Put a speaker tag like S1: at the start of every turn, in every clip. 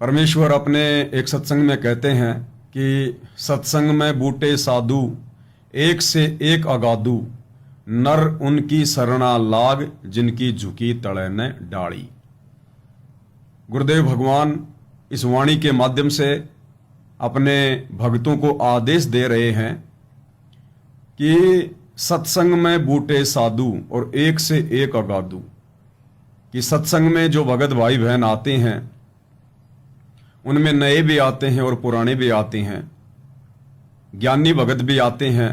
S1: परमेश्वर अपने एक सत्संग में कहते हैं कि सत्संग में बूटे साधु एक से एक अगाधु, नर उनकी शरणा लाग जिनकी झुकी तड़े ने डाली। गुरुदेव भगवान इस वाणी के माध्यम से अपने भक्तों को आदेश दे रहे हैं कि सत्संग में बूटे साधु और एक से एक अगाधु, कि सत्संग में जो भगत भाई बहन आते हैं उनमें नए भी आते हैं और पुराने भी आते हैं, ज्ञानी भगत भी आते हैं,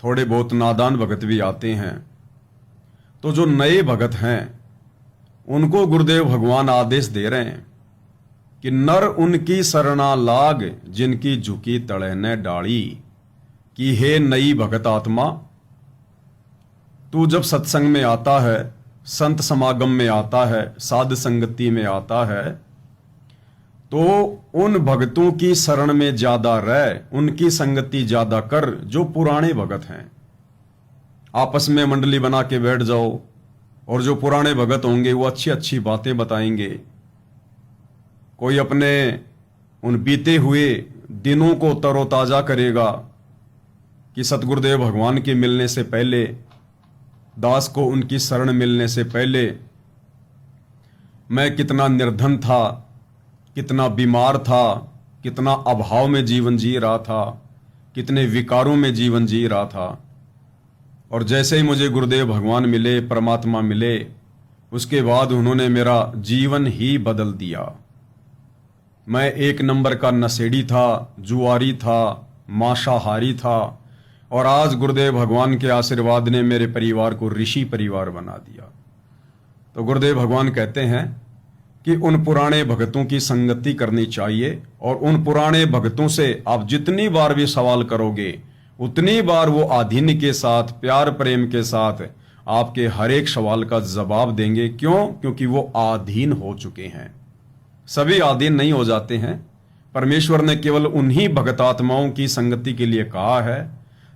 S1: थोड़े बहुत नादान भगत भी आते हैं। तो जो नए भगत हैं उनको गुरुदेव भगवान आदेश दे रहे हैं कि नर उनकी शरणा लाग जिनकी झुकी तड़े ने डाली, कि हे नई भगत आत्मा, तू जब सत्संग में आता है, संत समागम में आता है, साध संगति में आता है, तो उन भक्तों की शरण में ज्यादा रह, उनकी संगति ज्यादा कर जो पुराने भगत हैं। आपस में मंडली बना के बैठ जाओ और जो पुराने भगत होंगे वो अच्छी अच्छी बातें बताएंगे। कोई अपने उन बीते हुए दिनों को तरोताजा करेगा कि सतगुरुदेव भगवान के मिलने से पहले, दास को उनकी शरण मिलने से पहले मैं कितना निर्धन था, कितना बीमार था, कितना अभाव में जीवन जी रहा था, कितने विकारों में जीवन जी रहा था। और जैसे ही मुझे गुरुदेव भगवान मिले, परमात्मा मिले, उसके बाद उन्होंने मेरा जीवन ही बदल दिया। मैं एक नंबर का नशेड़ी था, जुआरी था, मांसाहारी था, और आज गुरुदेव भगवान के आशीर्वाद ने मेरे परिवार को ऋषि परिवार बना दिया। तो गुरुदेव भगवान कहते हैं कि उन पुराने भक्तों की संगति करनी चाहिए, और उन पुराने भक्तों से आप जितनी बार भी सवाल करोगे उतनी बार वो आधीन के साथ, प्यार प्रेम के साथ आपके हर एक सवाल का जवाब देंगे। क्यों? क्योंकि वो आधीन हो चुके हैं। सभी आधीन नहीं हो जाते हैं। परमेश्वर ने केवल उन्हीं भगत आत्माओं की संगति के लिए कहा है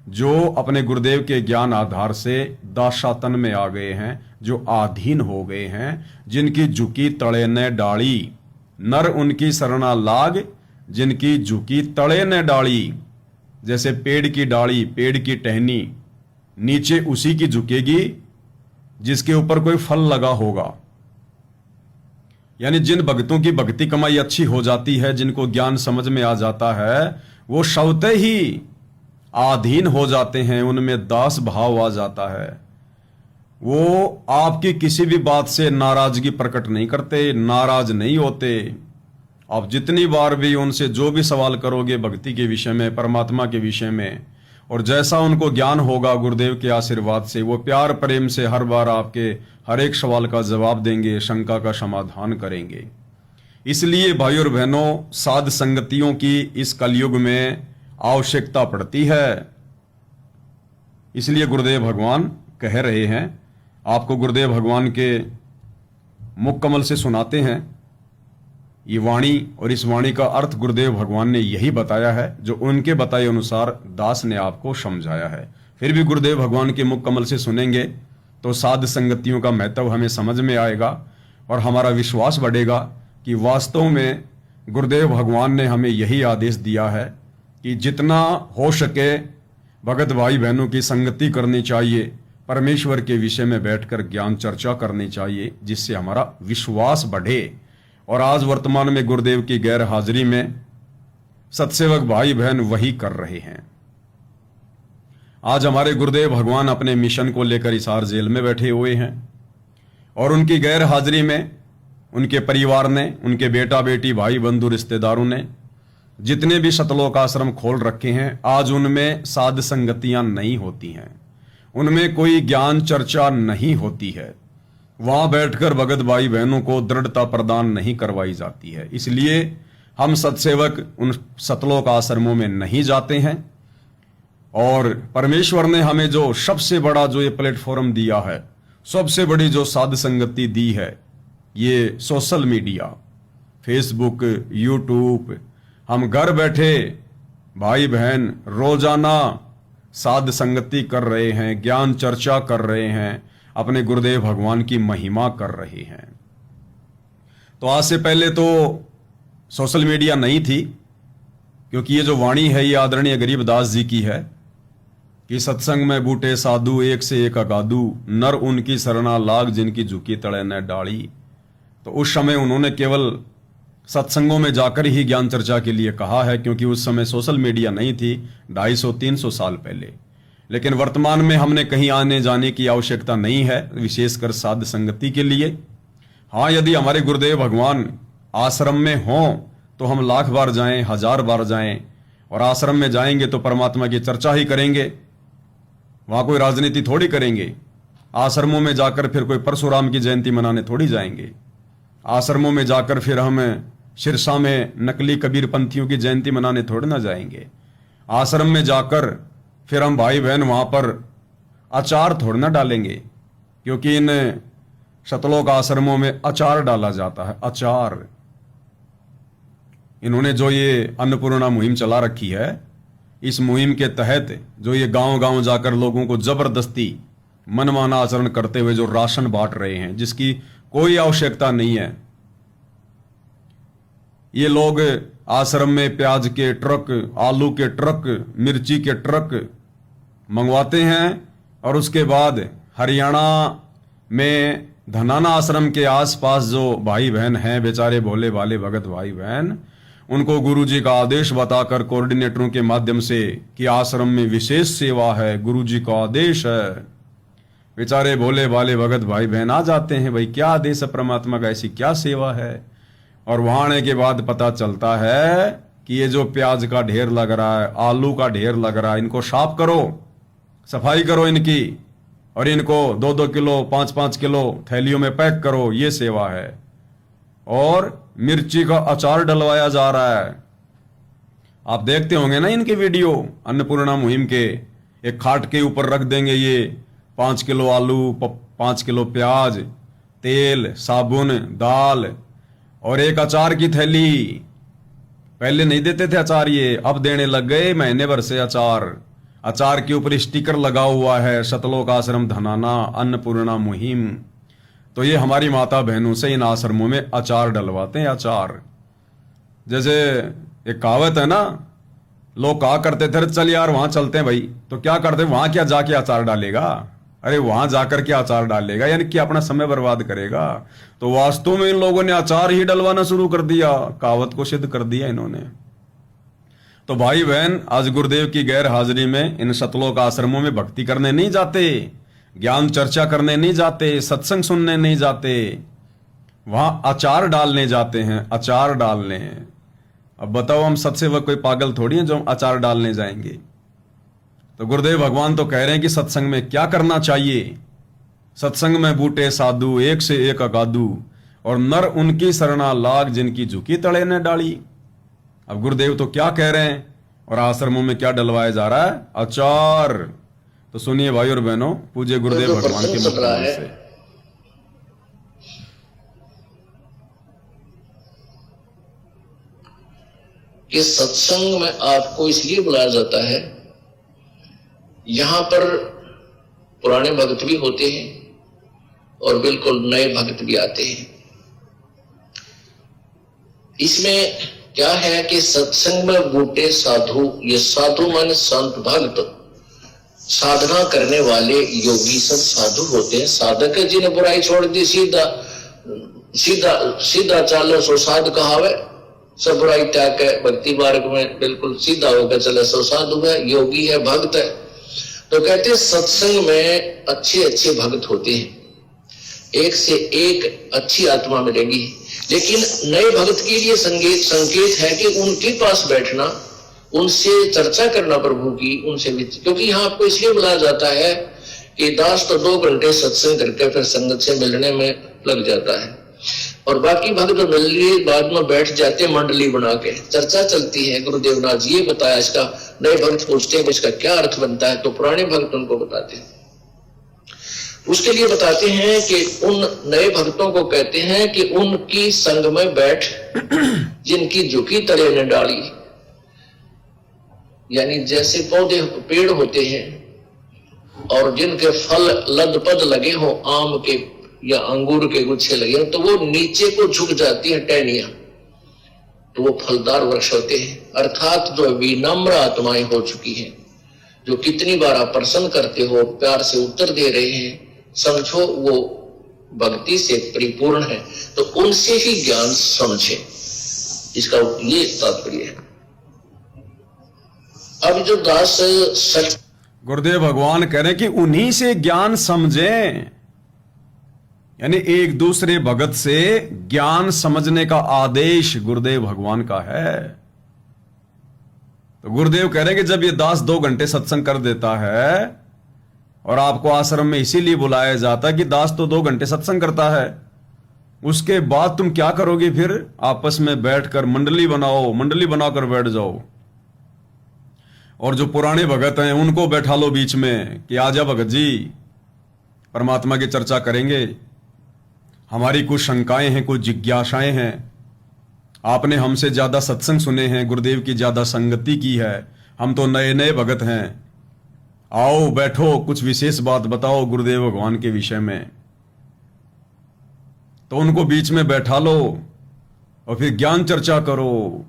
S1: जो अपने गुरुदेव के ज्ञान आधार से दासातन में आ गए हैं, जो आधीन हो गए हैं, जिनकी झुकी तड़े ने डाली, नर उनकी शरणा लाग जिनकी झुकी तड़े ने डाली। जैसे पेड़ की डाली, पेड़ की टहनी नीचे उसी की झुकेगी जिसके ऊपर कोई फल लगा होगा। यानी जिन भक्तों की भक्ति कमाई अच्छी हो जाती है, जिनको ज्ञान समझ में आ जाता है, वो स्वतः ही आधीन हो जाते हैं, उनमें दास भाव आ जाता है। वो आपकी किसी भी बात से नाराजगी प्रकट नहीं करते, नाराज नहीं होते। आप जितनी बार भी उनसे जो भी सवाल करोगे भक्ति के विषय में, परमात्मा के विषय में, और जैसा उनको ज्ञान होगा गुरुदेव के आशीर्वाद से, वो प्यार प्रेम से हर बार आपके हर एक सवाल का जवाब देंगे, शंका का समाधान करेंगे। इसलिए भाई और बहनों, साध संगतियों की इस कलयुग में आवश्यकता पड़ती है। इसलिए गुरुदेव भगवान कह रहे हैं, आपको गुरुदेव भगवान के मुख कमल से सुनाते हैं ये वाणी, और इस वाणी का अर्थ गुरुदेव भगवान ने यही बताया है जो उनके बताए अनुसार दास ने आपको समझाया है। फिर भी गुरुदेव भगवान के मुख कमल से सुनेंगे तो साध संगतियों का महत्व हमें समझ में आएगा और हमारा विश्वास बढ़ेगा कि वास्तव में गुरुदेव भगवान ने हमें यही आदेश दिया है कि जितना हो सके भगत भाई बहनों की संगति करनी चाहिए, परमेश्वर के विषय में बैठकर ज्ञान चर्चा करनी चाहिए, जिससे हमारा विश्वास बढ़े। और आज वर्तमान में गुरुदेव की गैर हाजिरी में सत्सेवक भाई बहन वही कर रहे हैं। आज हमारे गुरुदेव भगवान अपने मिशन को लेकर हिसार जेल में बैठे हुए हैं, और उनकी गैर हाजिरी में उनके परिवार ने, उनके बेटा बेटी, भाई बंधु, रिश्तेदारों ने जितने भी सतलोक आश्रम खोल रखे हैं, आज उनमें साध संगतियां नहीं होती हैं, उनमें कोई ज्ञान चर्चा नहीं होती है, वहां बैठकर भगत भाई बहनों को दृढ़ता प्रदान नहीं करवाई जाती है। इसलिए हम सत्सेवक उन सतलोक आश्रमों में नहीं जाते हैं। और परमेश्वर ने हमें जो सबसे बड़ा जो ये प्लेटफॉर्म दिया है, सबसे बड़ी जो साध संगति दी है, ये सोशल मीडिया, फेसबुक, यूट्यूब, हम घर बैठे भाई बहन रोजाना साध संगति कर रहे हैं, ज्ञान चर्चा कर रहे हैं, अपने गुरुदेव भगवान की महिमा कर रहे हैं। तो आज से पहले तो सोशल मीडिया नहीं थी, क्योंकि ये जो वाणी है ये आदरणीय गरीबदास जी की है कि सत्संग में बूटे साधु एक से एक अगाधु, नर उनकी सरना लाग जिनकी झुकी तड़े न डाली। तो उस समय उन्होंने केवल सत्संगों में जाकर ही ज्ञान चर्चा के लिए कहा है, क्योंकि उस समय सोशल मीडिया नहीं थी, 250-300 साल पहले। लेकिन वर्तमान में हमने कहीं आने जाने की आवश्यकता नहीं है, विशेषकर साध संगति के लिए। हाँ, यदि हमारे गुरुदेव भगवान आश्रम में हों तो हम 1,00,000 बार जाएं, 1,000 बार जाएं, और आश्रम में जाएंगे तो परमात्मा की चर्चा ही करेंगे, वहां कोई राजनीति थोड़ी करेंगे। आश्रमों में जाकर फिर कोई परशुराम की जयंती मनाने थोड़ी जाएंगे। आश्रमों में जाकर फिर हम सिरसा में नकली कबीर पंथियों की जयंती मनाने थोड़ी ना जाएंगे। आश्रम में जाकर फिर हम भाई बहन वहां पर अचार थोड़ी ना डालेंगे, क्योंकि इन शतलोक आश्रमों में अचार डाला जाता है, अचार। इन्होंने जो ये अन्नपूर्णा मुहिम चला रखी है, इस मुहिम के तहत जो ये गांव गांव जाकर लोगों को जबरदस्ती मनमाना आचरण करते हुए जो राशन बांट रहे हैं, जिसकी कोई आवश्यकता नहीं है। ये लोग आश्रम में प्याज के ट्रक, आलू के ट्रक, मिर्ची के ट्रक मंगवाते हैं, और उसके बाद हरियाणा में धनाना आश्रम के आसपास जो भाई बहन हैं, बेचारे भोले भाले भगत भाई बहन, उनको गुरुजी का आदेश बताकर कोऑर्डिनेटरों के माध्यम से कि आश्रम में विशेष सेवा है, गुरुजी का आदेश है, बेचारे भोले भाले भगत भाई बहन आ जाते हैं। भाई क्या आदेश है परमात्मा का, ऐसी क्या सेवा है? और वहां आने के बाद पता चलता है कि ये जो प्याज का ढेर लग रहा है, आलू का ढेर लग रहा है, इनको साफ करो, सफाई करो इनकी, और इनको 2-2 किलो 5-5 किलो थैलियों में पैक करो, ये सेवा है। और मिर्ची का अचार डलवाया जा रहा है। आप देखते होंगे ना इनके वीडियो अन्नपूर्णा मुहिम के, एक खाट के ऊपर रख देंगे ये 5 किलो आलू, 5 किलो प्याज, तेल, साबुन, दाल और एक अचार की थैली। पहले नहीं देते थे अचार ये, अब देने लग गए महीने भर से अचार। अचार के ऊपर स्टिकर लगा हुआ है, शतलोक आश्रम धनाना अन्नपूर्णा मुहिम। तो ये हमारी माता बहनों से इन आश्रमों में अचार डलवाते हैं, अचार। जैसे एक कहावत है ना, लोग कहा करते थे चल यार वहां चलते हैं भाई, तो क्या करते, वहां क्या जाके अचार डालेगा? अरे वहां जाकर के अचार डालेगा, यानी कि अपना समय बर्बाद करेगा। तो वास्तव में इन लोगों ने अचार ही डलवाना शुरू कर दिया, कहावत को सिद्ध कर दिया इन्होंने। तो भाई बहन, आज गुरुदेव की गैर हाजिरी में इन शतलोक आश्रमों में भक्ति करने नहीं जाते, ज्ञान चर्चा करने नहीं जाते, सत्संग सुनने नहीं जाते, वहां अचार डालने जाते हैं, अचार डालने। अब बताओ, हम सत्सेवक कोई पागल थोड़ी हैं जो हम अचार डालने जाएंगे। तो गुरुदेव भगवान तो कह रहे हैं कि सत्संग में क्या करना चाहिए। सत्संग में बूटे साधु एक से एक अगाधु, और नर उनकी शरणा लाग जिनकी झुकी तड़े ने डाली। अब गुरुदेव तो क्या कह रहे हैं, और आश्रमों में क्या डलवाया जा रहा है? अचार। तो सुनिए भाई और बहनों, पूज्य गुरुदेव भगवान के मुख से।
S2: कि सत्संग में आपको इसलिए बुलाया जाता है, यहां पर पुराने भक्त भी होते हैं और बिल्कुल नए भक्त भी आते हैं। इसमें क्या है कि सत्संग में बूटे साधु, ये साधु माने संत भक्त, साधना करने वाले योगी सब साधु होते हैं। साधक है जिन्हें बुराई छोड़ दी, सीधा सीधा सीधा चालो सो साधु कहावे, सब बुराई त्याग है, भक्ति मार्ग में बिल्कुल सीधा होकर चले सो साधु है, योगी है, भक्त है। तो कहते हैं सत्संग में अच्छे अच्छे भक्त होते हैं, एक से एक अच्छी आत्मा मिलेगी। लेकिन नए भक्त के लिए संकेत है कि उनके पास बैठना, उनसे चर्चा करना प्रभु की, उनसे भी, क्योंकि यहाँ आपको इसलिए बुलाया जाता है कि दास तो 2 घंटे सत्संग करके फिर संगत से मिलने में लग जाता है, और बाकी भक्त तो मिलने बाद में बैठ जाते हैं, मंडली बना के चर्चा चलती है। गुरुदेव नाथ जी ये बताया, इसका नए भक्त पूछते हैं इसका क्या अर्थ बनता है, तो पुराने भक्त उनको बताते हैं। उसके लिए बताते हैं कि उन नए भक्तों को कहते हैं कि उनकी संग में बैठ जिनकी झुकी तले ने डाली। यानी जैसे पौधे पेड़ होते हैं और जिनके फल लदपद लगे हो, आम के या अंगूर के गुच्छे लगे हो, तो वो नीचे को झुक जाती है टहनियां, तो वो फलदार वृक्ष होते हैं। अर्थात जो विनम्र आत्माएं हो चुकी हैं, जो कितनी बार आप प्रसन्न करते हो, प्यार से उत्तर दे रहे हैं, समझो वो भक्ति से परिपूर्ण है, तो उनसे ही ज्ञान समझे, इसका ये तात्पर्य है। अब जो दास सच,
S1: गुरुदेव भगवान कह रहे हैं कि उन्हीं से ज्ञान समझें, यानी एक दूसरे भगत से ज्ञान समझने का आदेश गुरुदेव भगवान का है। तो गुरुदेव कह रहे हैं कि जब ये दास 2 घंटे सत्संग कर देता है, और आपको आश्रम में इसीलिए बुलाया जाता है कि दास तो 2 घंटे सत्संग करता है, उसके बाद तुम क्या करोगे? फिर आपस में बैठकर मंडली बनाओ, मंडली बनाकर बैठ जाओ, और जो पुराने भगत हैं उनको बैठा लो बीच में कि आजा भगत जी, परमात्मा की चर्चा करेंगे, हमारी कुछ शंकाएं हैं, कुछ जिज्ञासाएं हैं, आपने हमसे ज्यादा सत्संग सुने हैं, गुरुदेव की ज्यादा संगति की है, हम तो नए नए भगत हैं, आओ बैठो, कुछ विशेष बात बताओ गुरुदेव भगवान के विषय में। तो उनको बीच में बैठा लो और फिर ज्ञान चर्चा करो,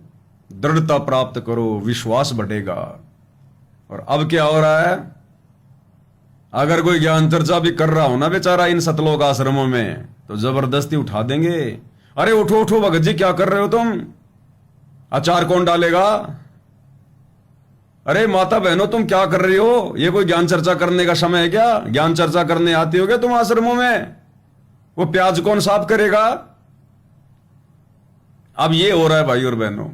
S1: दृढ़ता प्राप्त करो, विश्वास बढ़ेगा। और अब क्या हो रहा है? अगर कोई ज्ञान चर्चा भी कर रहा हो ना बेचारा इन सतलोक आश्रमों में, तो जबरदस्ती उठा देंगे, अरे उठो उठो भगत जी, क्या कर रहे हो तुम? अचार कौन डालेगा? अरे माता बहनों, तुम क्या कर रही हो? ये कोई ज्ञान चर्चा करने का समय है क्या? ज्ञान चर्चा करने आती हो क्या तुम आश्रमों में? वो प्याज कौन साफ करेगा? अब ये हो रहा है भाई और बहनों।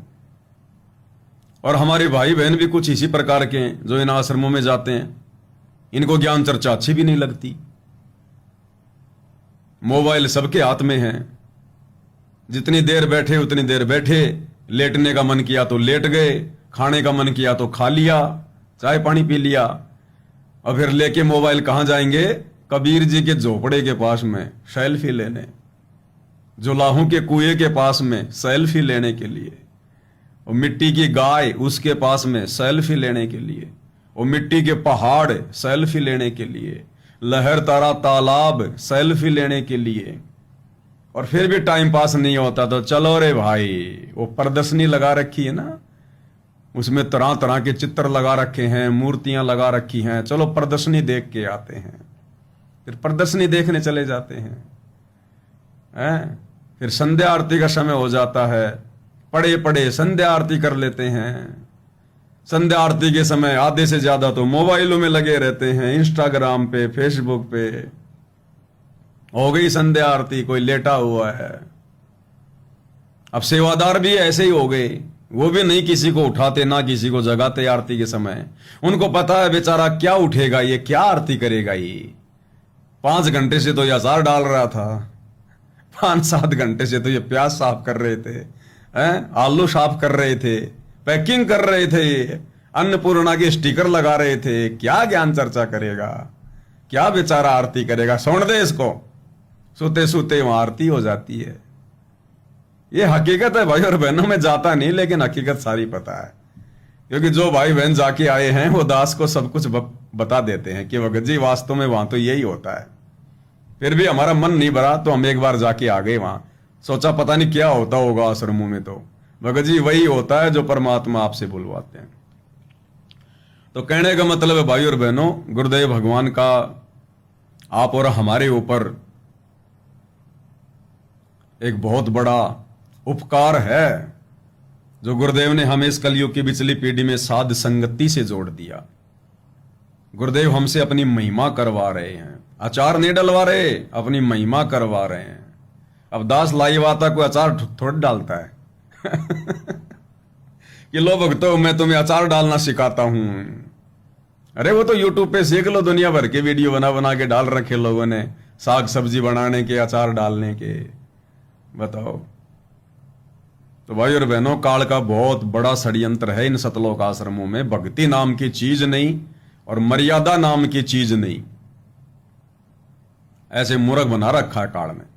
S1: और हमारे भाई बहन भी कुछ इसी प्रकार के हैं जो इन आश्रमों में जाते हैं, इनको ज्ञान चर्चा अच्छी भी नहीं लगती। मोबाइल सबके हाथ में है, जितनी देर बैठे उतनी देर बैठे, लेटने का मन किया तो लेट गए, खाने का मन किया तो खा लिया, चाय पानी पी लिया, और फिर लेके मोबाइल कहां जाएंगे? कबीर जी के झोपड़े के पास में सेल्फी लेने, जुलाहों के कुएं के पास में सेल्फी लेने के लिए, और मिट्टी की गाय उसके पास में सेल्फी लेने के लिए, और मिट्टी के पहाड़ सेल्फी लेने के लिए, लहर तारा तालाब सेल्फी लेने के लिए। और फिर भी टाइम पास नहीं होता तो चलो रे भाई, वो प्रदर्शनी लगा रखी है ना, उसमें तरह तरह के चित्र लगा रखे हैं, मूर्तियां लगा रखी हैं, चलो प्रदर्शनी देख के आते हैं। फिर प्रदर्शनी देखने चले जाते हैं। फिर संध्या आरती का समय हो जाता है, पड़े पड़े संध्या आरती कर लेते हैं। संध्या आरती के समय आधे से ज्यादा तो मोबाइलों में लगे रहते हैं, इंस्टाग्राम पे, फेसबुक पे। हो गई संध्या आरती, कोई लेटा हुआ है। अब सेवादार भी ऐसे ही हो गए, वो भी नहीं किसी को उठाते ना किसी को जगाते आरती के समय। उनको पता है बेचारा क्या उठेगा, ये क्या आरती करेगा, ये 5 घंटे से तो ये अचार डाल रहा था, 5-7 घंटे से तो ये प्याज साफ कर रहे थे, आलू साफ कर रहे थे, पैकिंग कर रहे थे, अन्नपूर्णा के स्टिकर लगा रहे थे। क्या ज्ञान चर्चा करेगा, क्या बेचारा आरती करेगा? सुन दे इसको, सोते सोते वहां आरती हो जाती है। ये हकीकत है भाई और बहनों, में जाता नहीं लेकिन हकीकत सारी पता है, क्योंकि जो भाई बहन जाके आए हैं वो दास को सब कुछ बता देते हैं कि भगत जी वास्तव में वहां तो यही होता है। फिर भी हमारा मन नहीं भरा तो हम एक बार जाके आ गए वहां, सोचा पता नहीं क्या होता होगा आश्रमों में। तो भगत जी वही होता है जो परमात्मा आपसे बुलवाते हैं। तो कहने का मतलब है भाई और बहनों, गुरुदेव भगवान का आप और हमारे ऊपर एक बहुत बड़ा उपकार है जो गुरुदेव ने हमें इस कलयुग की बिचली पीढ़ी में साध संगति से जोड़ दिया। गुरुदेव हमसे अपनी महिमा करवा रहे हैं, अचार नहीं डलवा रहे, अपनी महिमा करवा रहे हैं। अब दास लाईवाता को अचार थोड़ा डालता है कि लो भक्तों मैं तुम्हें अचार डालना सिखाता हूं। अरे वो तो यूट्यूब पे सीख लो, दुनिया भर के वीडियो बना बना के डाल रखे लोगों ने, साग सब्जी बनाने के, अचार डालने के। बताओ। तो भाई और बहनों, काल का बहुत बड़ा षड्यंत्र है इन सतलोक आश्रमों में। भक्ति नाम की चीज नहीं और मर्यादा नाम की चीज नहीं, ऐसे मूर्ख बना रखा है काल ने।